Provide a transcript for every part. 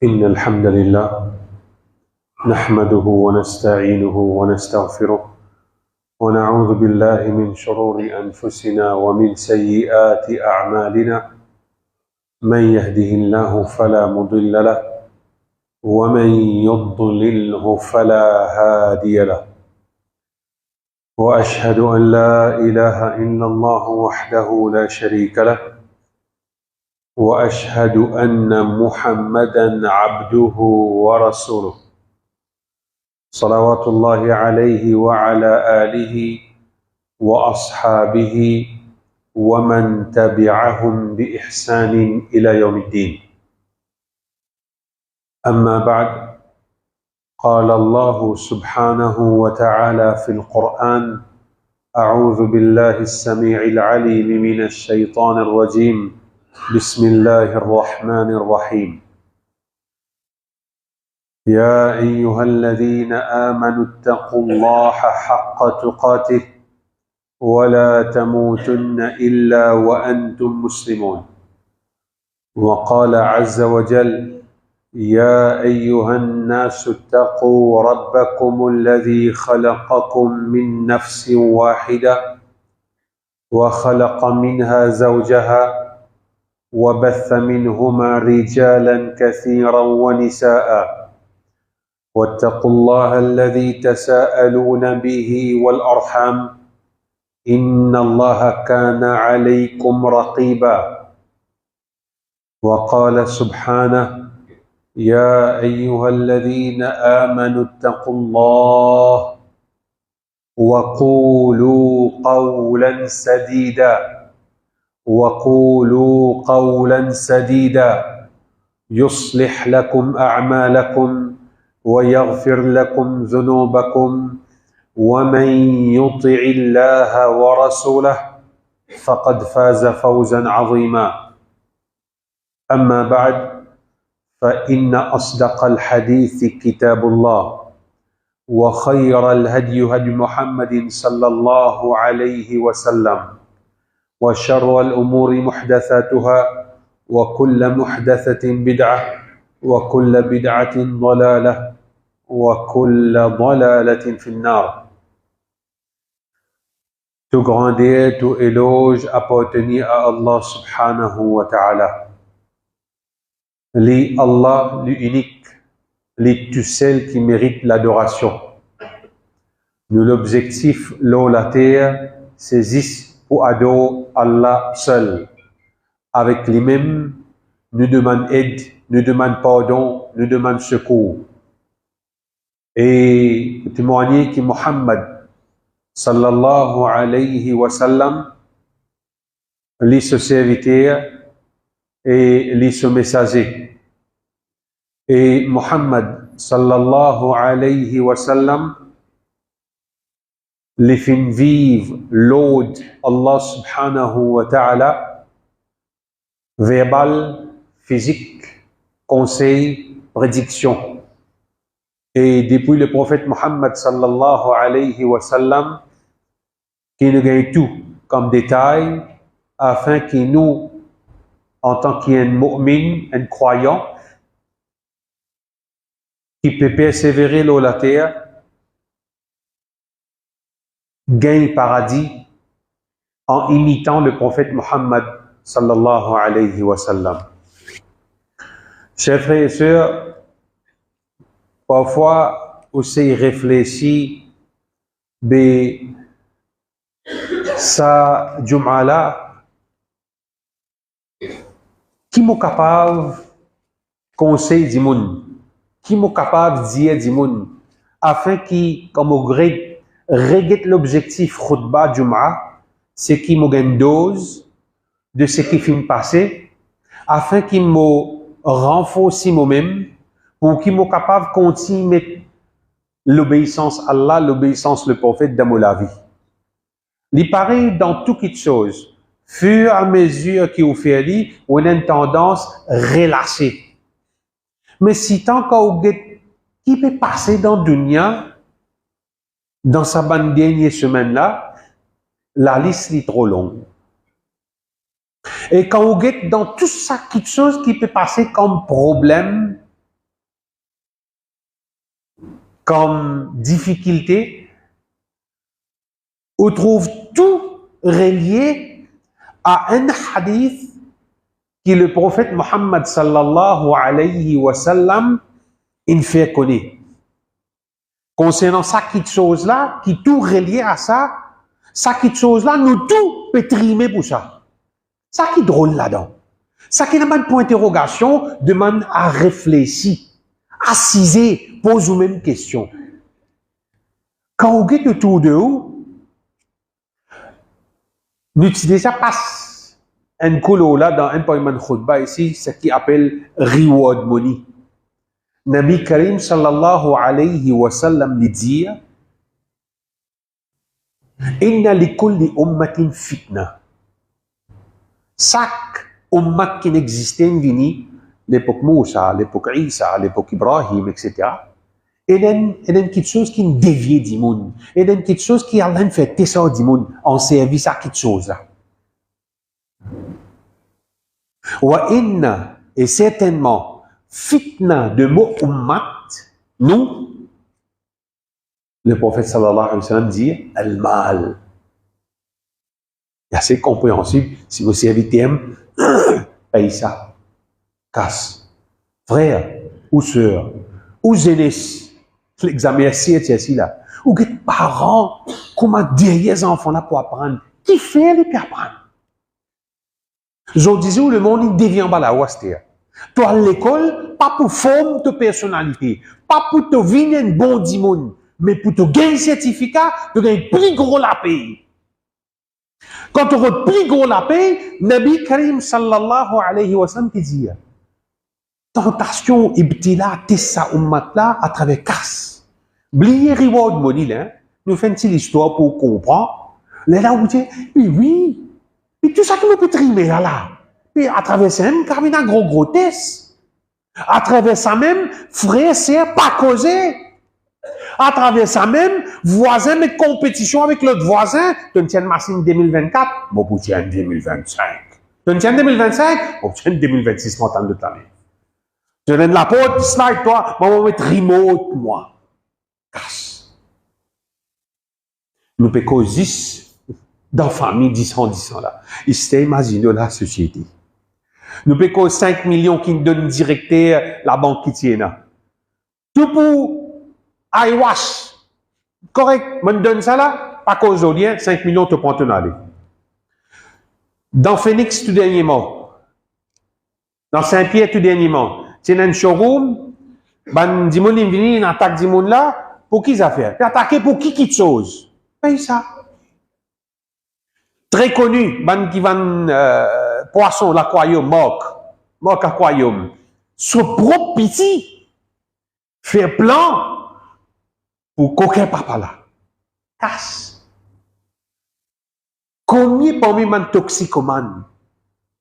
إن الحمد لله نحمده ونستعينه ونستغفره ونعوذ بالله من شرور أنفسنا ومن سيئات أعمالنا من يهده الله فلا مضل له ومن يضلله فلا هادي له وأشهد أن لا إله إلا الله وحده لا شريك له وأشهد أن محمدًا عبده ورسوله صلوات الله عليه وعلى آله وأصحابه ومن تبعهم بإحسان إلى يوم الدين. أما بعد، قال الله سبحانه وتعالى في القرآن: أعوذ بالله السميع العليم من الشيطان الرجيم، بسم الله الرحمن الرحيم. يا أيها الذين آمنوا اتقوا الله حق تقاته ولا تموتن إلا وأنتم مسلمون. وقال عز وجل: يا أيها الناس اتقوا ربكم الذي خلقكم من نفس واحدة وخلق منها زوجها وبث منهما رجالا كثيرا ونساء واتقوا الله الذي تساءلون به والأرحام إن الله كان عليكم رقيبا. وقال سبحانه: يا أيها الذين آمنوا اتقوا الله وقولوا قولا سديدا وقولوا قولا سديدا يصلح لكم أعمالكم ويغفر لكم ذنوبكم ومن يطع الله ورسوله فقد فاز فوزا عظيما. أما بعد، فإن أصدق الحديث كتاب الله وخير الهدي هدي محمد صلى الله عليه وسلم وشر الأمور محدثاتها وكل محدثة بدعة وكل بدعة ضلالة وكل ضلالة في النار. Tout grandeur, tout éloge appartenait à Allah subhanahu wa ta'ala. Li Allah, l'unique, li tout seul qui mérite l'adoration. Nous l'objectif, l'eau, la terre, saisissent pour adorer Allah seul. Avec lui-même, nous demande aide, nous demande pardon, nous demande secours. Et témoigner que Muhammad sallallahu alayhi wa sallam, lui ce serviteur et lui ce messager. Et Muhammad sallallahu alayhi wa sallam, les fins vivre l'ode Allah subhanahu wa ta'ala, verbal, physique, conseil, prédiction. Et depuis le prophète Muhammad sallallahu alayhi wa sallam, qui nous gagne tout comme détail, afin que nous, en tant qu'un mu'min, un croyant, qui peut persévérer sur la terre, gagne paradis en imitant le prophète Muhammad sallallahu alayhi wa sallam. Chers frères et sœurs, parfois aussi réfléchir de sa Jum'ala qui m'est capable conseil du monde, qui m'est capable dire du monde, afin qu'il, comme au grec, regrette l'objectif khutbah Jum'a, c'est qu'il me gagne dose de ce qui finit passé, afin qu'il me renforce moi-même, pour qu'il me capable de continuer l'obéissance à Allah, l'obéissance au prophète dans ma vie. Il paraît dans toute chose, fur et à mesure qu'il fait lui, on a une tendance relâchée. Mais si tant qu'on qui peut passer dans le dunya, dans sa bonne dernière semaine-là, la liste est trop longue. Et quand on guette dans tout ça, quelque chose qui peut passer comme problème, comme difficulté, on trouve tout relié à un hadith que le prophète Mohammed sallallahu alayhi wa sallam il fait connaître. Concernant ça petite chose-là, qui tout relié à ça petite chose-là, nous tout peut trimer pour ça. Ça qui est drôle là-dedans. Ça qui n'a pas de point d'interrogation, demande à réfléchir, assiser, pose vous même question. Quand vous êtes autour de vous, n'utilisez ça passe un colo là dans un poème de khutbah ici, ce qui appelle reward money. Nabi Karim sallallahu alayhi wa sallam dit Inna li kulli ummatin fitna. Chaque ummat qui n'existait vini, l'époque Moussa, l'époque Isa, l'époque Ibrahim, etc. Et il y a une petite chose qui nous dévie du monde. Et il y a une petite chose qui a fait tester du monde en service à cette chose-là. Wa inna, et certainement, fitna de mot ummat, nous, le prophète sallallahu alayhi wa sallam dit al-mal. C'est assez compréhensible. Si vous servitez, paye ça. Casse. Frère, ou sœur, ou jeunesse, l'examen c'est ici là. Ou que parents, comment derrière les enfants là pour apprendre. Qui fait les pour apprendre? Je disais où le monde il devient bas la ouastia. Toi, à l'école, pas pour former ta personnalité, pas pour te venir un bon dimon, mais pour te gagner un certificat, tu gagnes plus gros la paye. Quand tu auras plus gros la paye, Nabi Karim sallallahu alayhi wa sallam te dit, tentation ibtila tessa ummat là à travers casse. Blier reward money là, nous faisons une petite histoire pour comprendre. Là où tu dis, oui, et tout ça qui nous peut trimer là. Et à travers ça même, car il y a un gros test. À travers ça même, frère, sœur, pas causer. À travers ça même, voisin, mais compétition avec l'autre voisin. Tu tiens une machine 2024, bon, pour tiens 2025. Tu tiens 2025, bon, tiens 2026, mon temps de l'année. Tu donnes la porte, slide, toi, bon, on va mettre remote, moi. Casse. Nous peut causer dans la famille 10 ans là. Et c'est imaginer la société. Nous payons 5 millions qui nous donnent directeur la banque qui tient là. Tout pour iWash. Correct, me donne ça là, pas cause d'audience, 5 millions te prend ton aller. Dans Phoenix, tout dernièrement. Dans Saint-Pierre, tout dernièrement. C'est un showroom, ben, dis-moi, il vient, il attaque du monde là, pour qui ça fait? Il attaqué pour qui chose? Paye ça. Très connu, ben, qui vend, poisson, l'aquarium, Mock aquarium. Ce propre petit, faire plan pour qu'aucun papa là. Casse. Combien parmi les toxicomanes,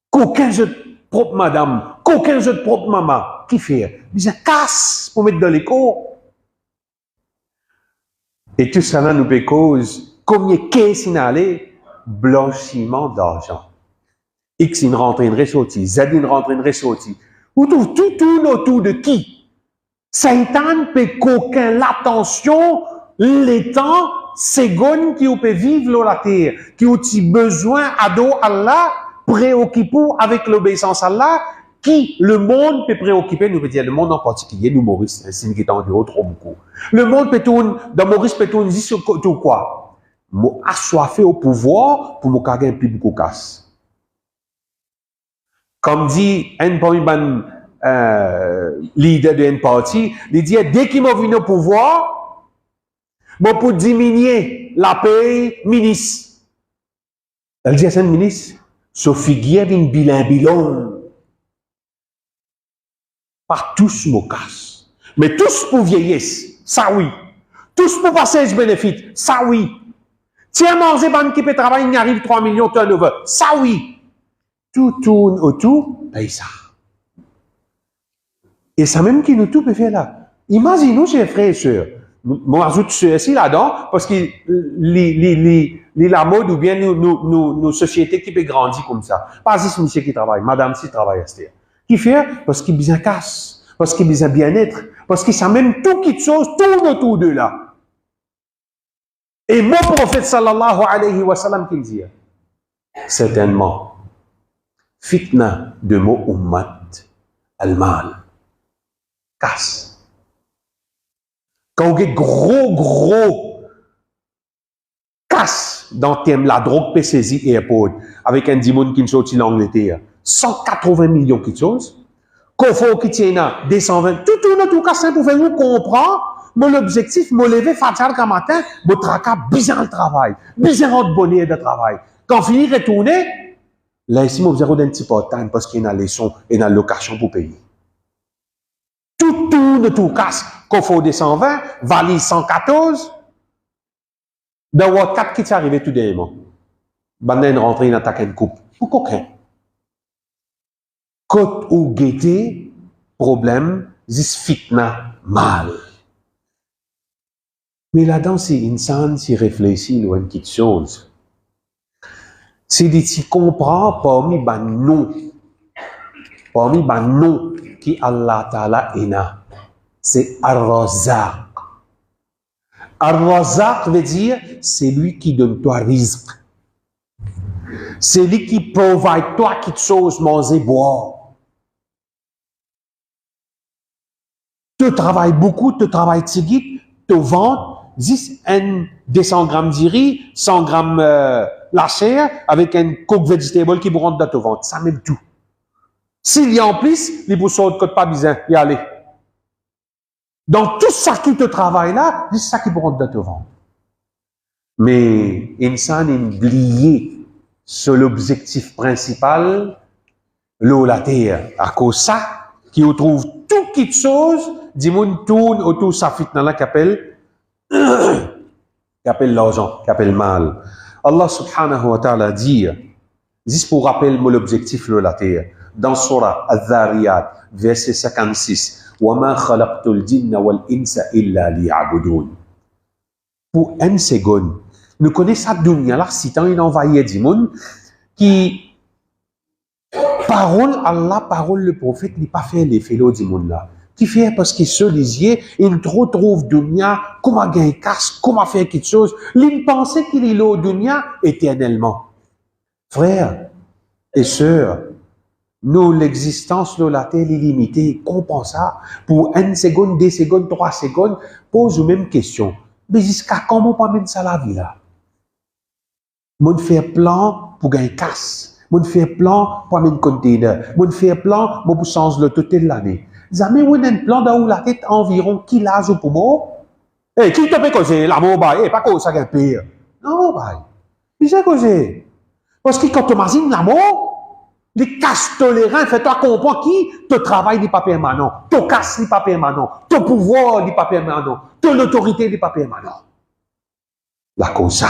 qu'aucun jeu propre madame, qu'aucun jeu propre maman, qui fait? Ils casse pour mettre dans les cours. Et tout ça là nous peut cause, combien qu'est-ce qu'il allait? Blanchiment d'argent. X une rentre une ressortie, Z une rentre une ressortie. Ou tout tourne autour de qui? Satan peut qu'aucun l'attention, les temps, secondes qui peut vivre sur la terre, qui ont besoin ado Allah, préoccupé avec l'obéissance à Allah, qui le monde peut préoccuper, nous peut dire le monde en particulier, nous Maurice, c'est qui est en dehors trop beaucoup. Le monde peut tourner, dans Maurice peut tourner sur tout quoi? Assoiffé au pouvoir pour me caguer un plus beaucoup casse. Comme dit un leader de un parti, il dit dès qu'il m'a venu au pouvoir, bon pour diminuer la paye ministre. Elle dit à un ministre, Sophie Guillaume une bilan. Pas tous me casse. Mais tous pour vieillesse, ça oui. Tous pour passer ce bénéfice, ça oui. Tiens, manger, ban qui peut travailler, il arrive 3 millions de turnover, ça oui. Tout tourne autour, paye ça. Et ça même qui nous tout peut faire là. Imaginez-nous, chers frères et sœurs, moi ajoute ceci là-dedans, parce que la mode ou bien nos sociétés qui peuvent grandir comme ça. Pas si c'est monsieur qui travaille, madame si travaille à ce qui fait, parce qu'il bien casse. parce qu'il besoin bien-être, parce qu'il sait même tout qui chose tourne autour de là. Et mon prophète sallallahu alayhi wa sallam qu'il dit, certainement, fitna de mon ummat, al-mal, casse. Quand on a gros casse dans le thème la drogue PCZ et airport, avec un dimon qui sorti l'Angleterre, 180 millions de choses, qu'on faut qui tienne à 220, tout casse pour faire nous comprendre, mon objectif, mon lever, fajar qu'un matin, mon tracas, bizarre le travail, bizarre de bonheur de travail. Quand finit retourner, là ici, mon zéro d'un petit peu de temps parce qu'il y a les sons et la location pour payer. Tout casse, qu'on faut 220, valise 114, dans votre 4 qui est arrivé tout dernièrement. Banden rentré dans ta coupe. Pour coquin. Côte ou guetter, problème, zis fitna, mal. Mais là-dedans, si insan s'y réfléchit, loin de quelque chose. C'est des petits comprends parmi ban non qui Allah Ta'ala ena. C'est Ar-Razaq. Ar-Razaq veut dire, c'est lui qui donne toi rizq. C'est lui qui provide toi quelque chose, manger, boire. Tu travailles beaucoup, tu travailles tigit, tu vends 200 grammes de riz, 100 grammes la chair, avec un cook vegetable qui vous rentre dans ton ventre. Ça même tout. S'il y a en plus, les boussons de côte pas besoin, y aller. Donc, tout ça qui te travaille là, c'est ça qui vous rentre dans ton ventre. Mais, insan oublié sur l'objectif principal, l'eau, la terre. À cause ça, qui retrouve tout quelque chose, du monde tourne autour de sa fitna là, qu'appelle l'argent, qu'appelle mal. Allah subhanahu wa ta'ala dit, juste pour rappeler l'objectif de la terre, dans Surah Al-Dhariyat, verset 56, وَمَا خَلَقْتُ الْجِنَّ وَالْإِنسَ إِلَّا لِيَعْبُدُونَ. Pour une seconde, nous connaissons cette dunya là, si tant il envahit du monde, qui, parole Allah, parole le prophète, n'est pas fait l'effet du monde là. Qui fait parce qu'il se lisier, il trouve dunya, comment gagner casse, comment faire quelque chose, il pensait qu'il est là dunya éternellement. Frères et sœurs, nous, l'existence de la terre est limitée, comprends ça. Pour 1 seconde, 2 secondes, 3 secondes, pose la même question. Mais jusqu'à comment on peut mettre ça la vie là? Mon faire plan pour gagner casse. Mon faire plan pour amener un container. Mon faire plan pour changer le total de l'année. Jamais on a un plan dans la tête environ qui l'âge au poumon. Eh, qui te peut causer l'amour, bah, eh, pas cause ça qu'un pire. Non, bah. Qui c'est causé? Parce que quand tu imagines l'amour, les casses tolérants, fais-toi comprendre qui te travaille n'est pas permanent, ton casse n'est pas permanent, ton pouvoir n'est pas permanent, ton autorité n'est pas permanent. La cause ça,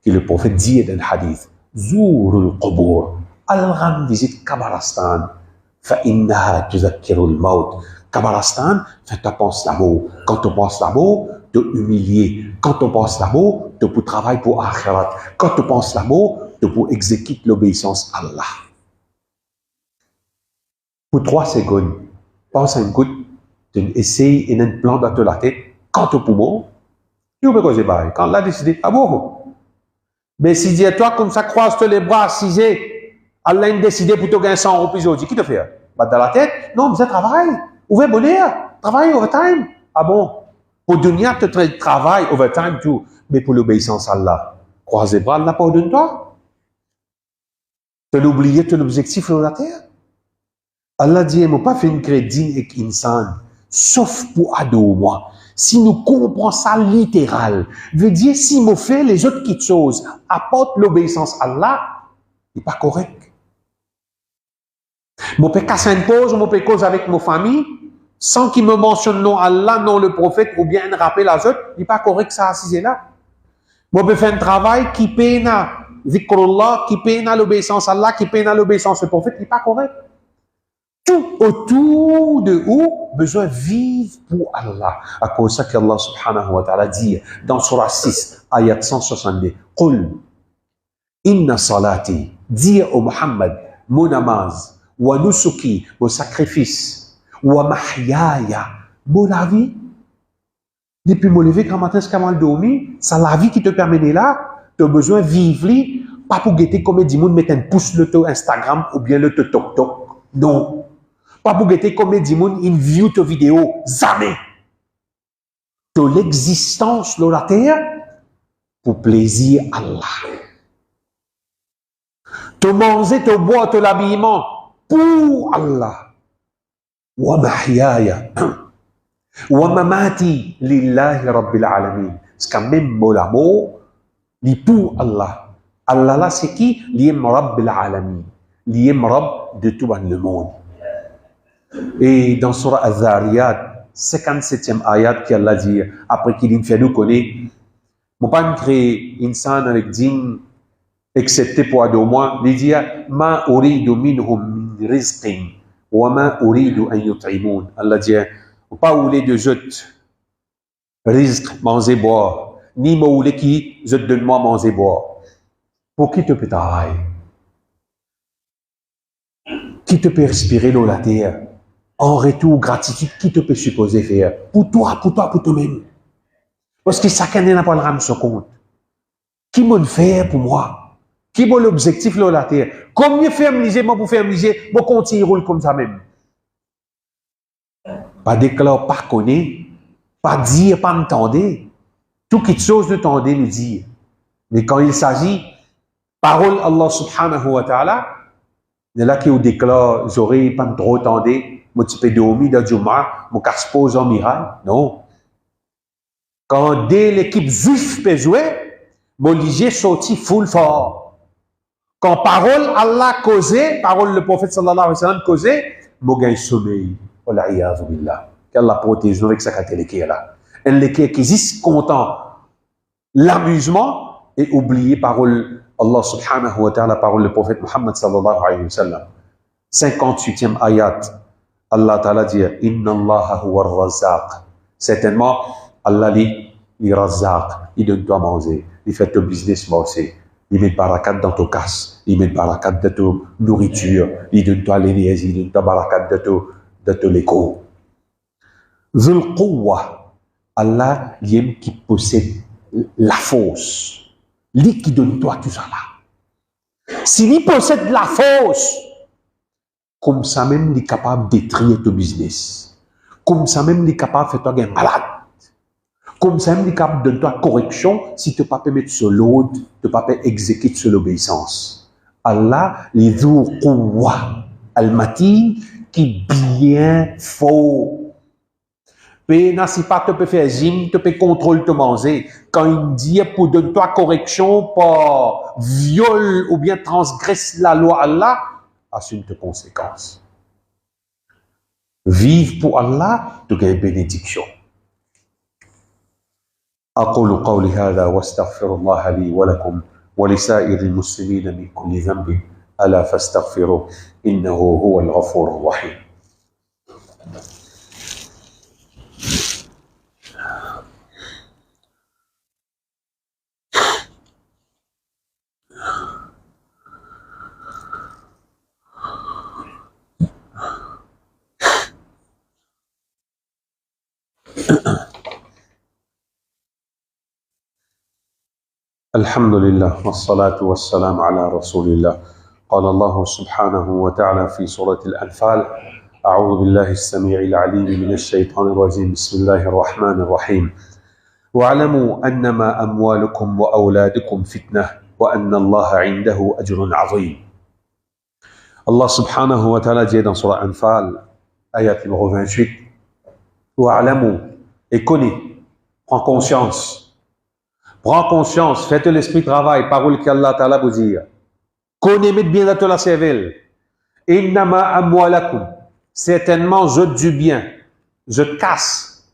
que le prophète dit dans le hadith, Zourul Qubur, al-ram visite Kabalastan, fa'innaha tuzakkirul maut. Kabalastan, fais-toi penser l'amour. Quand on pense l'amour, te humilier. Quand on pense l'amour, te pour travailler pour akhirat. Quand on pense l'amour, te pour exécuter l'obéissance à Allah. Pour 3 secondes, pense à une goutte, essaye et un plan dans la tête, quand au poumon, tu peux causer pareil. Quand là décidé, ah bon. Mais si dis toi comme ça, croise les bras, cisé, Allah a décidé pour te gagner 100 euros plus aujourd'hui, qui te fait? Bah, dans la tête, non, mais travail, ouvert bonheur, travail overtime. Ah bon? Pour dunya, tu travailles overtime tout, mais pour l'obéissance à Allah, croise les bras, Allah n'a pas de toi. Tu as oublié ton objectif sur la terre? Allah dit, moi pas fait une crédit avec insan, sauf pour ado moi. Si nous comprenons ça littéral, veut dire si moi fait les autres petites choses, apporte l'obéissance à Allah, n'est pas correct. Moi peux casser une pause, moi peux cause avec ma famille, sans qu'il me mentionne non Allah, non le prophète, ou bien rappeler les autres, n'est pas correct ça assisé là. Moi peux faire un travail qui peine à zikrullah, qui peine à l'obéissance à Allah, qui peine à l'obéissance au prophète, n'est pas correct. Tout autour de où besoin vivre pour Allah. À cause de ça qu'Allah subhanahu wa ta'ala dit dans Surah 6, ayat 162, Qul, inna salati, dire au Muhammad, mon namaz, wa nusuki, mon sacrifice, Wa mahyaya. Bon, la vie. Depuis me lever quand matin jusqu'à mal dormir, c'est la vie qui te permet de là. Tu as besoin de vivre, pas pour guetter comme du monde mettre un pouce le teu Instagram ou bien le teu TikTok. Non. Pas pour guetter comme du monde une view ta vidéo. Jamais. De l'existence de la terre pour plaisir Allah. Te manger, te boire, te l'habillement pour Allah. Wa mahyaya. Wa mamati lillahi rabbil alamin. C'est quand même l'amour, li pour Allah. Allah là, c'est qui? L'im rabbil alamin. L'im rab de tout le monde. Et dans Surah Al-Dhariyat, 57e ayat qui Allah dit, après qu'il fait nous connaître, mon pas créer insan avec din, excepté pour deux mois, il dit, ma uridu minhum min rizqin, wa ma uridu an yut'imun. Allah dit, pas où les deux jeûtes, rizq, manger, boire, ni moi qui, je te donne moi manger, boire. Pour qui te peut travailler? Qui te peut respirer dans la terre? En retour, gratitude, qui te peut supposer faire? Pour toi, pour toi-même. Parce que chacun n'a pas le rame sur compte. Qui m'a le faire pour moi? Qui m'a l'objectif dans la terre? Combien faire miser, moi pour faire miser, moi continuer roule comme ça même. Pas déclare, pas connaître, pas dire, pas entendre. Toute quelque chose de tendre le dire. Mais quand il s'agit, parole Allah subhanahu wa ta'ala, il y a là qui déclare, j'aurais pas trop tendre, moi tu peux dormir dans Juma, moi casse pose en miracle. Non. Quand dès l'équipe juif peut jouer, mon ligier sorti full fort. Quand parole Allah causait, parole le prophète sallallahu alayhi wa sallam causait, mon gagne sommeil. Qu'Allah protège nous avec sa catéléquée là. Un léqué qui existe content l'amusement et oublier parole Allah subhanahu wa ta'ala, parole le prophète Muhammad sallallahu alayhi wa sallam. 58e ayat, Allah ta'ala dit, Inna Allah huwa ar-razzaq. Certainement, Allah dit, il razzaq, il donne toi manger, il fait ton business bosser, il met barakat dans ton casse, il met barakat dans ta nourriture, il donne toi l'énergie, il donne toi barakat de ton écho. Zul Quwwa, Allah, il qui possède la force. Lui qui donne toi tout ça là. S'il possède la force, comme ça même, il est capable de détruire ton business. Comme ça même, il est capable de faire toi un malade. Comme ça même, il est capable de donner toi correction si tu ne peux pas mettre sur l'autre, tu ne peux pas exécuter sur l'obéissance. Allah, les Zul Quwwa, Al-Matin, qui bien fort. Si pas tu peux faire gym, tu peux contrôler te manger. Quand il dit pour donner toi correction, pas viol ou bien transgresse la loi Allah, assume tes conséquences. Vive pour Allah, tu gagnes bénédiction. أقول قولي هذا واستغفر الله لي ولكم ولسائر المسلمين من كل ذنب ألا فاستغفروه إنه هو الغفور الرحيم. الحمد لله والصلاة والسلام على رسول الله. قال الله سبحانه وتعالى في سورة الأنفال: أعوذ بالله السميع العليم من الشيطان الرجيم. بسم الله الرحمن الرحيم. واعلموا أنما أموالكم وأولادكم فتنة وأن الله عنده أجر عظيم. Allah subhanahu wa ta'ala dit dans Surah Anfal, ayat numéro 28, واعلموا, et connais, prends conscience. Prends conscience, faites l'esprit travail, parole qu'Allah Ta'ala vous dit. Connaissez bien de la cervelle. Innama amwalakum. Certainement, je du bien. Je casse.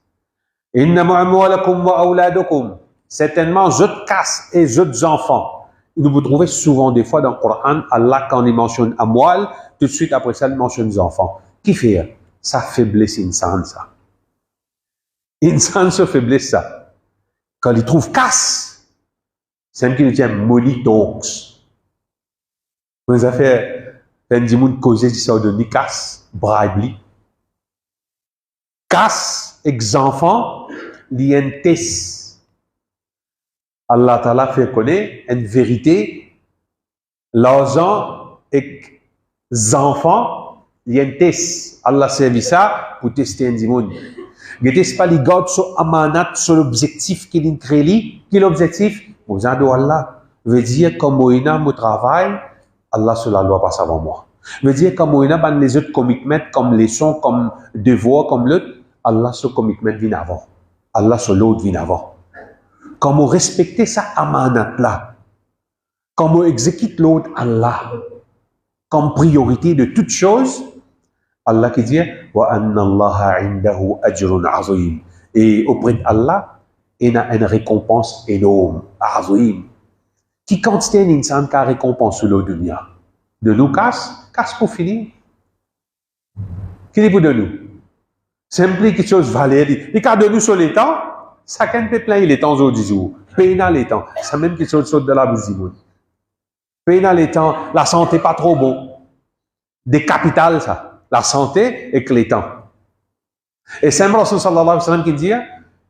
Innama amwalakum wa awladukum. Certainement, je casse et je des enfants. Nous vous trouvez souvent des fois dans le Coran, Allah, quand il mentionne amwal, tout de suite après ça, il mentionne les enfants. Qui fait? Ça faiblesse insan, ça. Insan se faiblesse, ça. Quand il trouve casse, c'est un qui dit money talks. Vous avez fait un dimanche causé qui sort de ni casse, bribe. casse ex enfants, lientes. Allah Ta'ala fait connaître une vérité, l'argent ex enfants, lientes. Allah servi ça pour tester un monde. Getes pas les gardes sur amanat, sur l'objectif qu'il crée, quel objectif? Vous en Allah veut dire comme moi mon travail, Allah sur la loi passe avant moi. Veut dire comme moi ban les autres commitments comme leçons, comme devoirs, comme l'autre, Allah sur commitment vient avant. Allah sur l'autre vient avant. Comme on respecte ça amanat là, comme on exécute l'autre Allah comme priorité de toute chose. Allah qui dit wa anna Allah indahu ajrun azim, et auprès d'Allah il y a une récompense énorme, azim, qui quantité un insan qui a récompense sur le dunya de nous casse pour finir. Qui dit pour de nous simplement quelque chose valeur les cas de nous sur les temps chacun peut plein les temps au 10 jours peina les temps ça même quelque chose de la bouche du monde peina les temps la santé pas trop bon des capitales ça la santé et que les temps. Et c'est Rasul sallallahu alayhi wa sallam qui dit,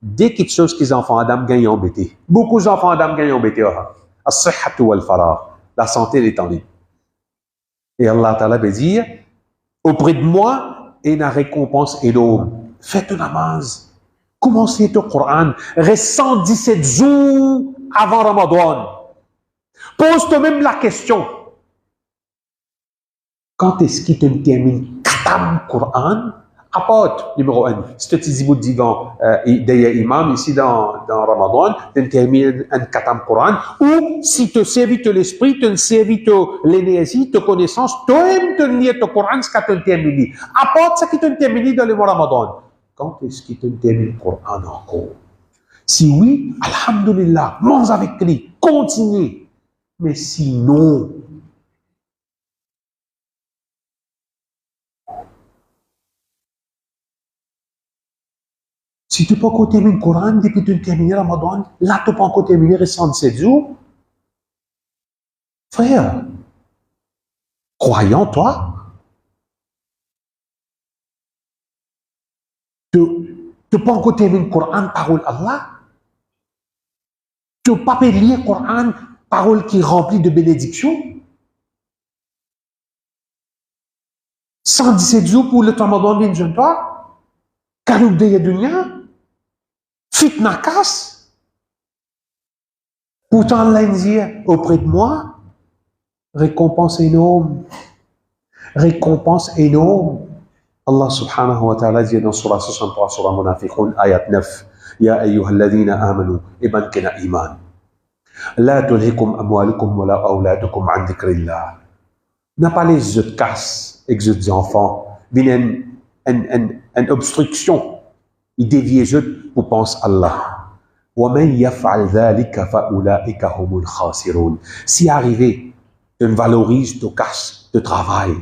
dès quelque chose que les enfants Adam gagnent embêté, beaucoup d'enfants Adam gagnent embêté, as-sihhatu wal farah, la santé et l'étendue. Et Allah Ta'ala veut dire, auprès de moi, il y a une récompense énorme. Faites une namaz, commencez le Coran, reste 117 jours avant Ramadan. Pose toi-même la question. Quand est-ce qu'il te termine Katam Quran? Apporte numéro 1. Si tu dis divan d'ailleurs imam ici dans Ramadan, tu termines un Katam Quran, ou si tu servis de l'esprit, tu servis de l'énergie, de connaissance, toi-même tu lis le Coran, ce que tu termines. Apporte ce qui te termine dans le mois Ramadan. Quand est-ce qu'il te termine le Coran encore? Si oui, alhamdulillah, mange avec lui, continue. Mais sinon, si tu n'as pas encore terminé le Coran, depuis que tu as terminé Ramadan, là, tu n'as pas encore terminé les 107 jours. Frère, croyant, toi, tu n'as pas encore terminé le Coran, parole Allah. Tu n'as pas lire le Coran, parole qui est remplie de bénédictions. 117 jours pour le Ramadan, bien jeune toi. Kaloub de Yadunia. Fitna casse. Pourtant, Allah dit, auprès de moi, récompense énorme. Récompense énorme. Allah subhanahu wa ta'ala dit dans Surah 63, Surah Munafiqun, ayat 9, Ya ayyuhalladhina amanu, iban kena iman. La tulhikum amwalukum wa la awladukum an dhikrillah. N'a pas les autres casses, les autres enfants, viennent une obstruction. Il dévie les autres pour penser Allah. وَمَنْ يَفْعَلْ ذَلِكَ فَأُولَٰئِكَ هُمُ الْخَاسِرُونَ. Si arrivé, tu ne valorises ton casse de travail,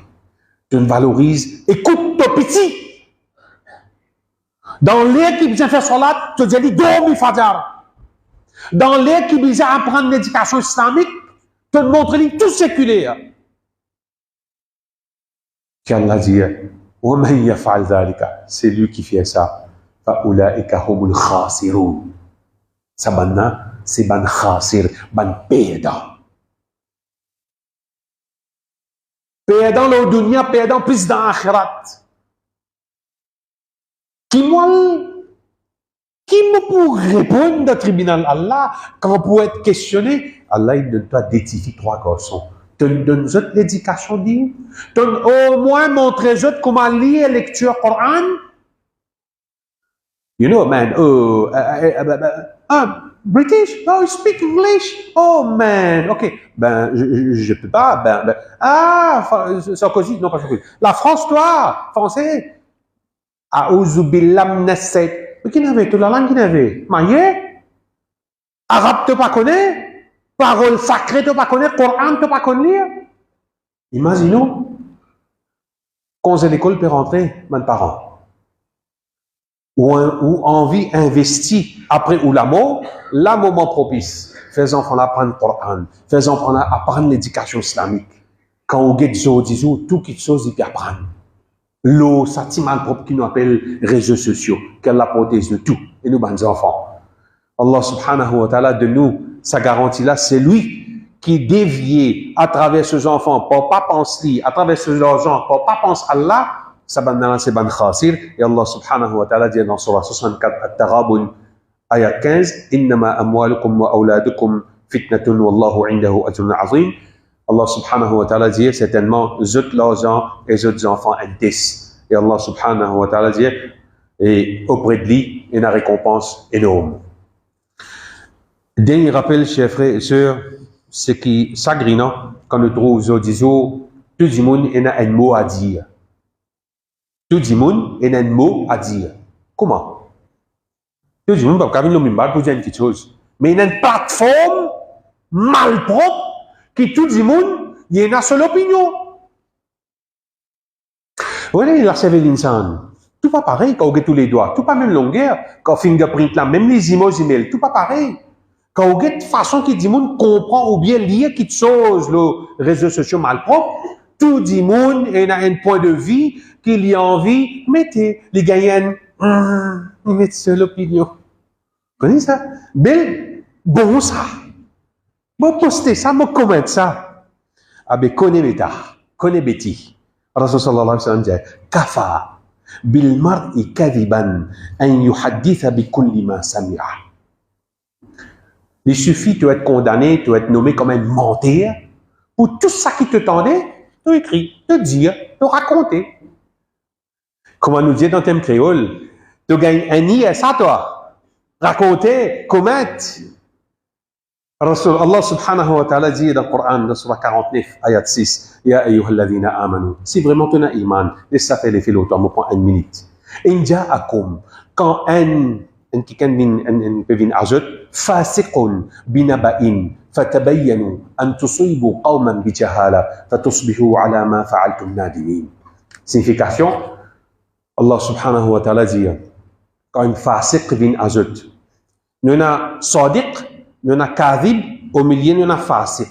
tu ne valorises, écoute ton petit. Dans l'air qui vient faire salat, tu te dis, dormi fajar. Dans l'air qui vient apprendre l'éducation islamique, tu te montres tout séculaire. Qu'Allah dit, وَمَنْ يَفْعَلْ ذَلِكَ, c'est lui qui fait ça. فَأُولَٰئِكَ هُمُ الْخَاسِرُونَ. Ça maintenant, c'est ban khasir, ban perdant. Perdant le dunya, perdant plus dans l'akhirat. Qui me pour répondre au tribunal Allah, quand pour être questionné, Allah il donne toi d'édifier 3 garçons. Tu donnes l'éducation dit, tu au moins montrer comment lire lecture Coran. You know, man, British? Oh, you speak English? Oh, man, ok. Ben, je peux pas, Sarkozy, non, pas Sarkozy. La France, toi, français. Aouzubillam nasset. Mais qui n'avait, toute la langue qui n'avait? Maïe? Arabe, tu pas connais? Parole sacrée, tu pas connais? Coran, tu pas connais lire? Imaginons. Quand à l'école peut rentrer, mes parents. Ou envie investie après ou la mort, là moment propice. Faisons enfants apprendre le Coran, faisons enfants apprendre l'éducation islamique. Quand on get 10 jours, tout quelque chose, il peut apprendre. l'eau, ça petit mal propre qui nous appelle réseaux sociaux, qu'elle la protège de tout, et nous, bons enfants. Allah subhanahu wa ta'ala de nous, sa garantie là, c'est lui qui dévié à travers ses enfants, pour pas penser, à travers ses enfants, pour pas penser à Allah, ça banana c'est ban khasir, et Allah subhanahu wa ta'ala dit dans surah 64, At-Taghabun, ayat 15, Innama amwalukum wa awladukum fitnatun wallahu indahu ajrun azim. Allah subhanahu wa ta'ala dit certainement, zut l'argent et zut enfants indices. Et Allah subhanahu wa ta'ala dit, et auprès de lui, il y a une récompense énorme. Dernier rappel, chers frères et sœurs, c'est qui s'agrinant quand nous trouvons au disons, tout le monde a un mot à dire. Tout le monde a un mot à dire. Comment? Tout le monde va pour dire quelque chose. Mais il y a une plateforme malpropre qui tout le monde, il y a une seule opinion. Voilà, il a servi l'insan. Tout pas pareil quand on a tous les doigts, tout pas même longueur, quand fingerprint là, même les images email, tout pas pareil. Quand on a de façon qui dit monde comprend ou bien lire quelque chose, les réseaux sociaux malpropres, tout le monde a un point de vue qu'il y a envie, mettez les gagnants, ils mettent seule opinion. Vous connaissez ça? Belle, bon ça. Moi, poster ça, moi, commenter ça. Ah ben, connais bêta, connais bêti. Rasul sallallahu alayhi wa sallam dit, Kafa, bil mar'i kadhiban, an yuhadditha bi kulli ma sami'a. Il suffit de être condamné, de être nommé comme un menteur, pour tout ça qui te tendait, de écrire, de dire, de raconter. Comment nous dit dans le thème créole, tu gagnes un nid à ça, toi. Raconter, commettre. Rasul Allah subhanahu wa ta'ala dit dans le Coran, dans surah 49, ayat 6, Ya ayyuhalladhina amanu. Si vraiment tu as iman, laisse ça faire les filots, on me prend une minute. Inja'akum, quand un بين أجد فاسق بنبأ فتبينوا أن تصيبوا قوما بجهالة فتصبحوا على ما فعلتم نادمين. Signification, Allah subhanahu wa ta'ala dit quand un fasiq vient أجد, il y en a sadiq, il y en a kadhib, au milieu il y en a fasiq.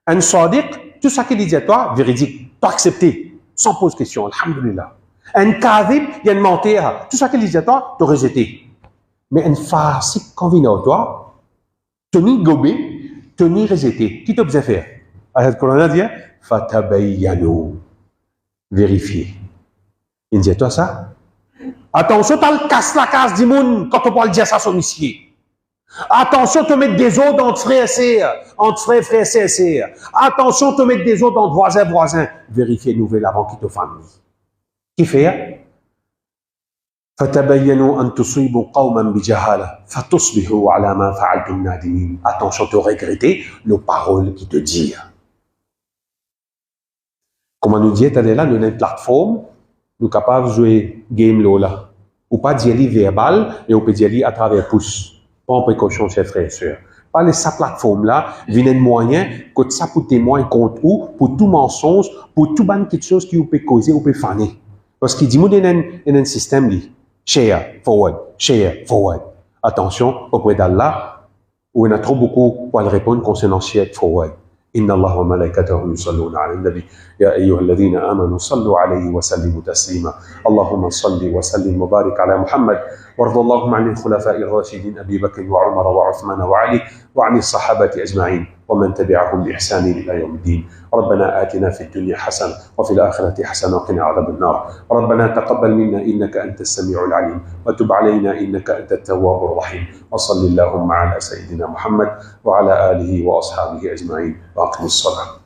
Un sadiq, tout ça qu'il dit à toi, véridique, tu accepté, sans poser question, alhamdulillah. Un kadhib, il y a une menteur, tout ça qu'il dit à toi, tu rejeté. Mais un fasiq quand vient à toi, tenir gobé, tenir rejeté. Qui t'observe faire? Ayat Coran dit, fatabayyanu. Vérifier. Il dit à toi ça? Attention, tu le casse la case du monde quand on parle dire ça sur monsieur. Attention, tu mets des autres entre frères et sœurs, entre frères et sœurs. Attention, tu mets des autres entre voisins. Vérifier nouvelle avant qu'il te fasse. Qui fait? فتبينوا أن تصيبوا قوما بجهالة فتصبحوا على ما فعلتم نادمين. Attention de regretter nos paroles qui te disent. Comme nous dit, là, nous avons une plateforme, nous sommes capables de jouer game là. Ou pas d'y aller verbal, mais on peut d'y aller à travers pouce. Pas en précaution, chers frères et sœurs. Pas les sa plateforme là, vient un moyen que ça pour témoin contre ou pour tout mensonge, pour tout ban quelque chose qui vous peut causer ou peut faner. Parce qu'il dit, nous avons un système là. Share, forward. Attention, auprès d'Allah, où il y a trop beaucoup pour répondre concernant share, forward. إن الله وملائكته يصلون على النبي يا أيها الذين آمنوا صلوا عليه وسلموا تسليما اللهم صل وسلم وبارك على محمد وارض اللهم عن الخلفاء الراشدين أبي بكر وعمر وعثمان وعلي وعن الصحابة أجمعين ومن تبعهم بإحسان إلى يوم الدين ربنا آتنا في الدنيا حسنة وفي الآخرة حسنة وقنا عذاب النار ربنا تقبل منا إنك أنت السميع العليم وتب علينا إنك أنت التواب الرحيم وصل اللهم على سيدنا محمد وعلى آله وأصحابه أجمعين وأقم الصلاة